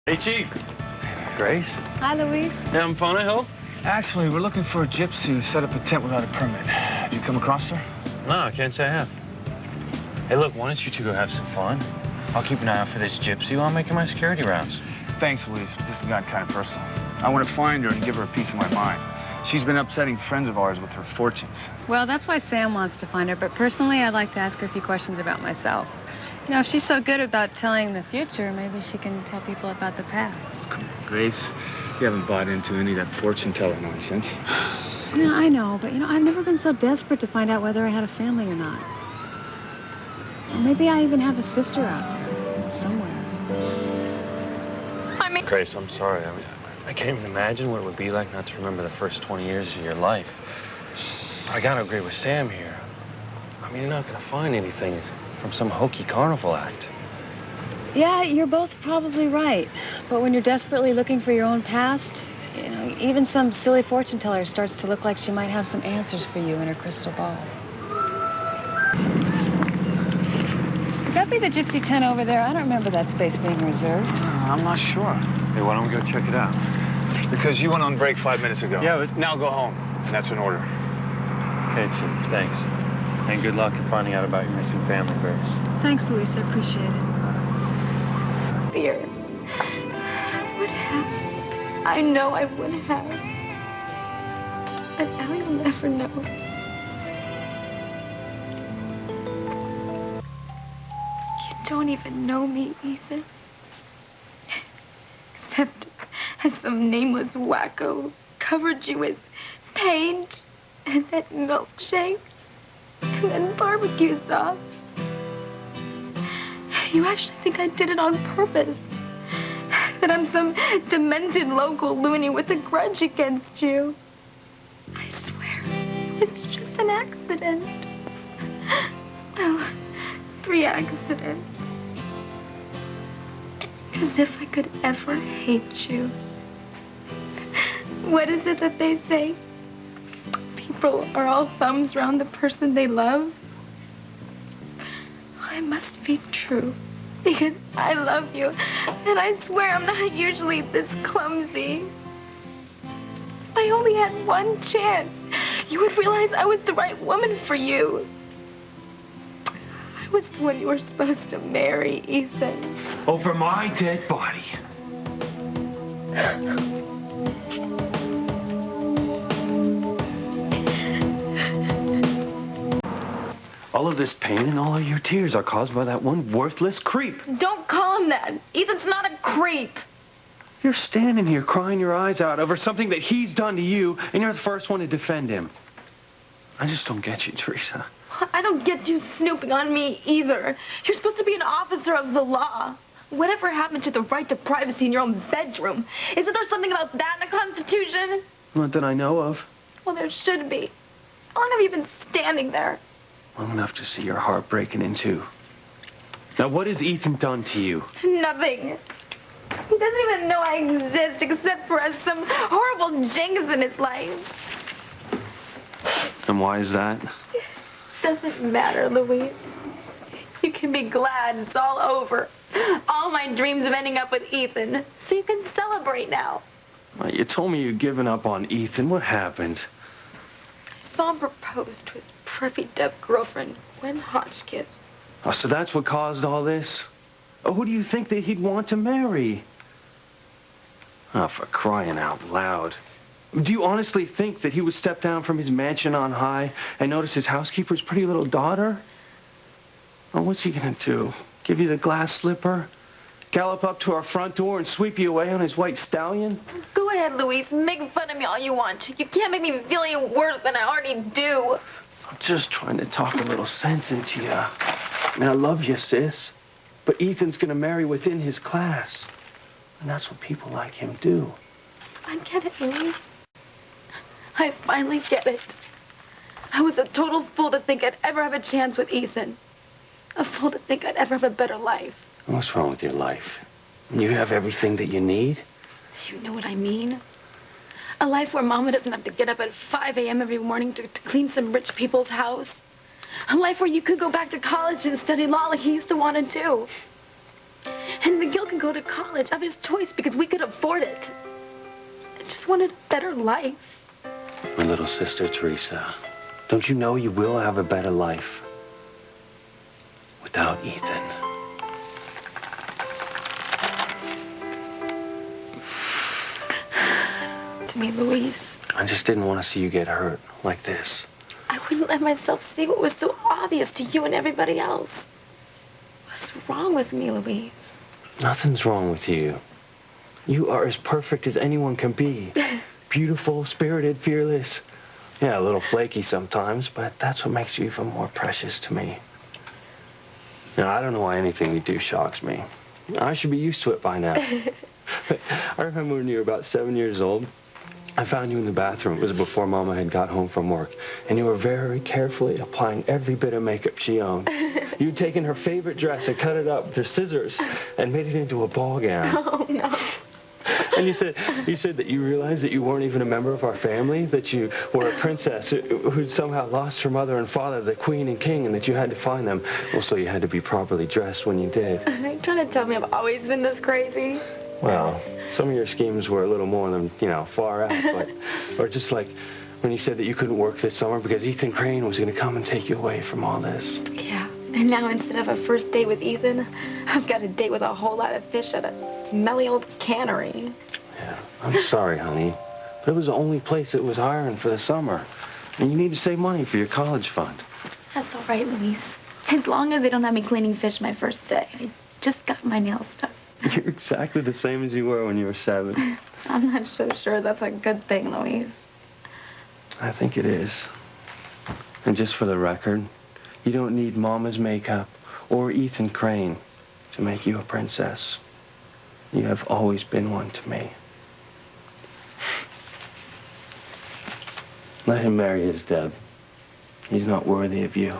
Hey, Chief. Grace? Hi, Luis. Yeah, I'm fine, I hope. Actually, we're looking for a gypsy who set up a tent without a permit. Have you come across her? No, I can't say I have. Hey, look, why don't you two go have some fun? I'll keep an eye out for this gypsy while I'm making my security rounds. Thanks, Luis, but this has gotten kind of personal. I want to find her and give her a piece of my mind. She's been upsetting friends of ours with her fortunes. Well, that's why Sam wants to find her, but personally, I'd like to ask her a few questions about myself. You know, if she's so good about telling the future, maybe she can tell people about the past. Come on, Grace. You haven't bought into any of that fortune-teller nonsense. No, I know, but, you know, I've never been so desperate to find out whether I had a family or not. Or maybe I even have a sister out there, somewhere. Grace, I'm sorry. I can't even imagine what it would be like not to remember the first 20 years of your life. I gotta agree with Sam here. I mean, you're not gonna find anything from some hokey carnival act. Yeah, you're both probably right. But when you're desperately looking for your own past, you know, even some silly fortune teller starts to look like she might have some answers for you in her crystal ball. Would that be the gypsy tent over there? I don't remember that space being reserved. I'm not sure. Hey, why don't we go check it out? Because you went on break 5 minutes ago. Yeah, but... Now go home. And that's an order. Okay, Chief, thanks. And good luck in finding out about your missing family, Grace. Thanks, Luis. I appreciate it. Fear. I would have. I know I would have. But now you'll never know. You don't even know me, Ethan. Except as some nameless wacko covered you with paint and then milkshakes and then barbecue sauce. You actually think I did it on purpose. That I'm some demented local loony with a grudge against you. I swear, it was just an accident. Well, 3 accidents. As if I could ever hate you. What is it that they say? People are all thumbs around the person they love. Well, it must be true. Because I love you. And I swear I'm not usually this clumsy. If I only had one chance, you would realize I was the right woman for you. I was the one you were supposed to marry, Ethan. Over my dead body. All of this pain and all of your tears are caused by that one worthless creep. Don't call him that. Ethan's not a creep. You're standing here crying your eyes out over something that he's done to you, and you're the first one to defend him. I just don't get you, Teresa. I don't get you snooping on me either. You're supposed to be an officer of the law. Whatever happened to the right to privacy in your own bedroom? Isn't there something about that in the Constitution? Not that I know of. Well, there should be. How long have you been standing there? Long enough to see your heart breaking in two. Now, what has Ethan done to you? Nothing. He doesn't even know I exist except for some horrible jinx in his life. And why is that? Doesn't matter, Louise. You can be glad it's all over. All my dreams of ending up with Ethan. So you can celebrate now. Well, you told me you'd given up on Ethan. What happened? I saw him propose to his perfect-up girlfriend, Gwen Hotchkiss. Oh, so that's what caused all this? Oh, who do you think that he'd want to marry? Oh, for crying out loud. Do you honestly think that he would step down from his mansion on high and notice his housekeeper's pretty little daughter? Oh, what's he gonna do? Give you the glass slipper? Gallop up to our front door and sweep you away on his white stallion? Go ahead, Louise. Make fun of me all you want. You can't make me feel any worse than I already do. I'm just trying to talk a little sense into you. I mean, I love you, sis. But Ethan's gonna marry within his class. And that's what people like him do. I get it, Louise. I finally get it. I was a total fool to think I'd ever have a chance with Ethan. A fool to think I'd ever have a better life. What's wrong with your life? You have everything that you need? You know what I mean? A life where Mama doesn't have to get up at 5 a.m. every morning to clean some rich people's house. A life where you could go back to college and study law like you used to want to do. And And Miguel can go to college of his choice because we could afford it. I just wanted a better life. My little sister, Teresa, don't you know you will have a better life without Ethan? To me, Luis, I just didn't want to see you get hurt like this. I wouldn't let myself see what was so obvious to you and everybody else. What's wrong with me, Luis? Nothing's wrong with you. You are as perfect as anyone can be. Beautiful, spirited, fearless. Yeah, a little flaky sometimes, but that's what makes you even more precious to me. Now, I don't know why anything you do shocks me. I should be used to it by now. I remember when you were about 7 years old, I found you in the bathroom. It was before Mama had got home from work. And you were very carefully applying every bit of makeup she owned. You'd taken her favorite dress and cut it up with her scissors and made it into a ball gown. Oh, no. And you said that you realized that you weren't even a member of our family, that you were a princess who'd somehow lost her mother and father, the queen and king, and that you had to find them. Well, so you had to be properly dressed when you did. Are you trying to tell me I've always been this crazy? Well, some of your schemes were a little more than, far out, but, or just like when you said that you couldn't work this summer because Ethan Crane was going to come and take you away from all this. Yeah, and now instead of a first date with Ethan, I've got a date with a whole lot of fish at a smelly old cannery. Yeah, I'm sorry, honey, but it was the only place that was hiring for the summer, and you need to save money for your college fund. That's all right, Luis. As long as they don't have me cleaning fish my first day. I just got my nails done. You're exactly the same as you were when you were 7. I'm not so sure that's a good thing, Luis. I think it is. And just for the record, you don't need Mama's makeup or Ethan Crane to make you a princess. You have always been one to me. Let him marry his Deb. He's not worthy of you.